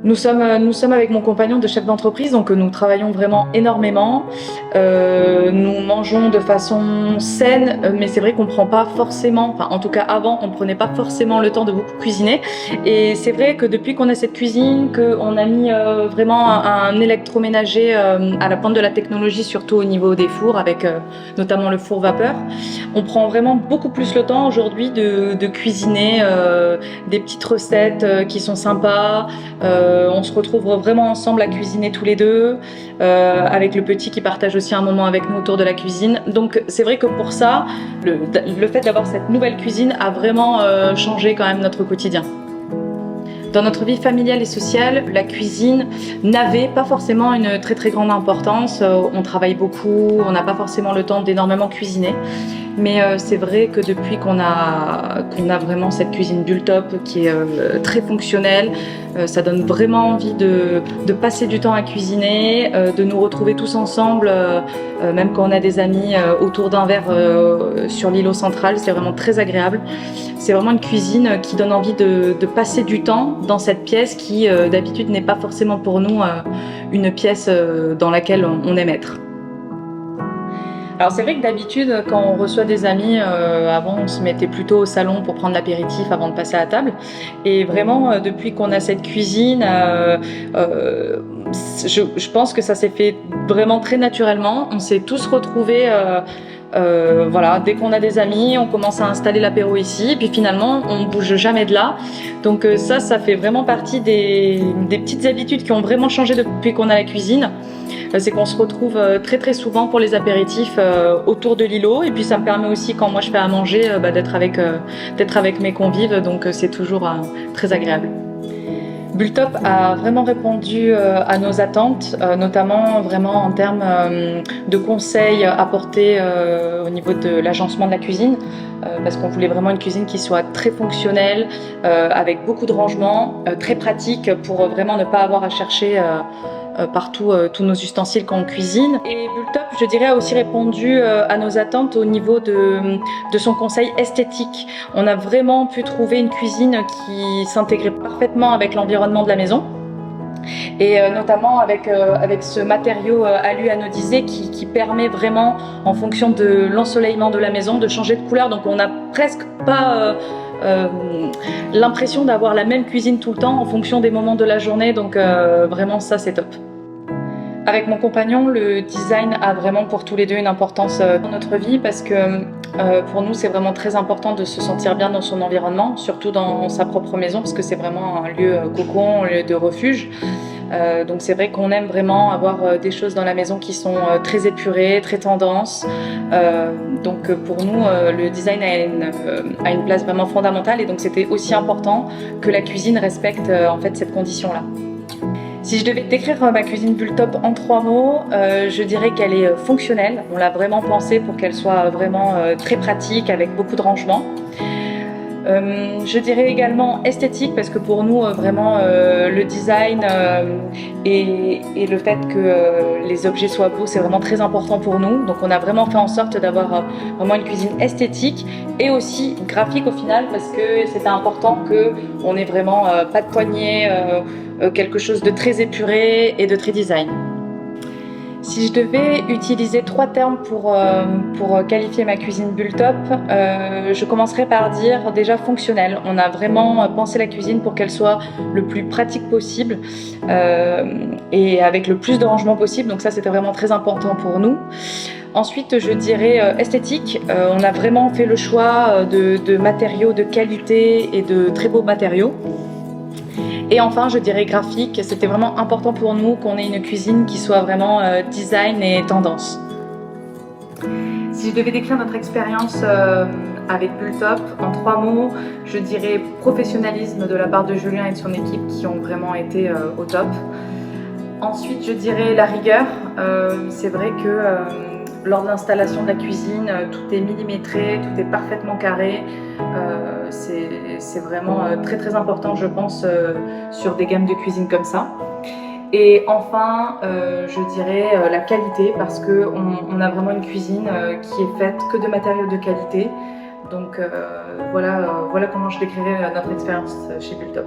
Nous sommes avec mon compagnon de chef d'entreprise, donc nous travaillons vraiment énormément. Nous mangeons de façon saine, mais c'est vrai qu'on prend pas forcément, enfin en tout cas avant, on prenait pas forcément le temps de beaucoup cuisiner. Et c'est vrai que depuis qu'on a cette cuisine, qu'on a mis vraiment un électroménager à la pointe de la technologie, surtout au niveau des fours, avec notamment le four vapeur, on prend vraiment beaucoup plus le temps aujourd'hui de cuisiner des petites recettes qui sont sympas. On se retrouve vraiment ensemble à cuisiner tous les deux, avec le petit qui partage aussi un moment avec nous autour de la cuisine. Donc c'est vrai que pour ça, le fait d'avoir cette nouvelle cuisine a vraiment changé quand même notre quotidien. Dans notre vie familiale et sociale, la cuisine n'avait pas forcément une très grande importance. On travaille beaucoup, on n'a pas forcément le temps d'énormément cuisiner. Mais c'est vrai que depuis qu'on a vraiment cette cuisine Bultop qui est très fonctionnelle, ça donne vraiment envie de passer du temps à cuisiner, de nous retrouver tous ensemble, même quand on a des amis autour d'un verre sur l'îlot central, c'est vraiment très agréable. C'est vraiment une cuisine qui donne envie de passer du temps dans cette pièce qui d'habitude n'est pas forcément pour nous une pièce dans laquelle on aime être. Alors c'est vrai que d'habitude, quand on reçoit des amis, avant on se mettait plutôt au salon pour prendre l'apéritif avant de passer à la table. Et vraiment, depuis qu'on a cette cuisine, je pense que ça s'est fait vraiment très naturellement. On s'est tous retrouvés, voilà, dès qu'on a des amis, on commence à installer l'apéro ici, et puis finalement on bouge jamais de là. Donc ça fait vraiment partie des petites habitudes qui ont vraiment changé depuis qu'on a la cuisine. C'est qu'on se retrouve très souvent pour les apéritifs autour de l'îlot, et puis ça me permet aussi, quand moi je fais à manger, d'être avec mes convives, donc c'est toujours très agréable. Bultop a vraiment répondu à nos attentes, notamment vraiment en termes de conseils apportés au niveau de l'agencement de la cuisine, parce qu'on voulait vraiment une cuisine qui soit très fonctionnelle, avec beaucoup de rangements, très pratique pour vraiment ne pas avoir à chercher partout tous nos ustensiles quand on cuisine. Et Bultop, je dirais, a aussi répondu à nos attentes au niveau de son conseil esthétique. On a vraiment pu trouver une cuisine qui s'intégrait parfaitement avec l'environnement de la maison, et notamment avec ce matériau alu anodisé qui permet vraiment, en fonction de l'ensoleillement de la maison, de changer de couleur. Donc on n'a presque pas l'impression d'avoir la même cuisine tout le temps en fonction des moments de la journée, donc vraiment ça c'est top. Avec mon compagnon, le design a vraiment pour tous les deux une importance dans notre vie, parce que pour nous c'est vraiment très important de se sentir bien dans son environnement, surtout dans sa propre maison, parce que c'est vraiment un lieu cocon, un lieu de refuge. Donc c'est vrai qu'on aime vraiment avoir des choses dans la maison qui sont très épurées, très tendances. Donc pour nous, le design a une place vraiment fondamentale, et donc c'était aussi important que la cuisine respecte en fait cette condition-là. Si je devais décrire ma cuisine Bultop en 3 mots, je dirais qu'elle est fonctionnelle. On l'a vraiment pensée pour qu'elle soit vraiment très pratique, avec beaucoup de rangements. Je dirais également esthétique, parce que pour nous vraiment le design et le fait que les objets soient beaux, c'est vraiment très important pour nous. Donc on a vraiment fait en sorte d'avoir vraiment une cuisine esthétique et aussi graphique au final, parce que c'était important qu'on ait vraiment pas de poignée, quelque chose de très épuré et de très design. Si je devais utiliser 3 termes pour qualifier ma cuisine Bultop, je commencerai par dire déjà fonctionnelle. On a vraiment pensé la cuisine pour qu'elle soit le plus pratique possible et avec le plus de rangement possible, donc ça c'était vraiment très important pour nous. Ensuite, je dirais esthétique. On a vraiment fait le choix de matériaux de qualité et de très beaux matériaux. Et enfin, je dirais graphique. C'était vraiment important pour nous qu'on ait une cuisine qui soit vraiment design et tendance. Si je devais décrire notre expérience avec Bultop en 3 mots, je dirais professionnalisme de la part de Julien et de son équipe, qui ont vraiment été au top. Ensuite, je dirais la rigueur. C'est vrai que lors de l'installation de la cuisine, tout est millimétré, tout est parfaitement carré. C'est vraiment très important, je pense, sur des gammes de cuisine comme ça. Et enfin, je dirais la qualité, parce qu'on a vraiment une cuisine qui est faite que de matériaux de qualité. Donc voilà comment je décrirais notre expérience chez Bultop.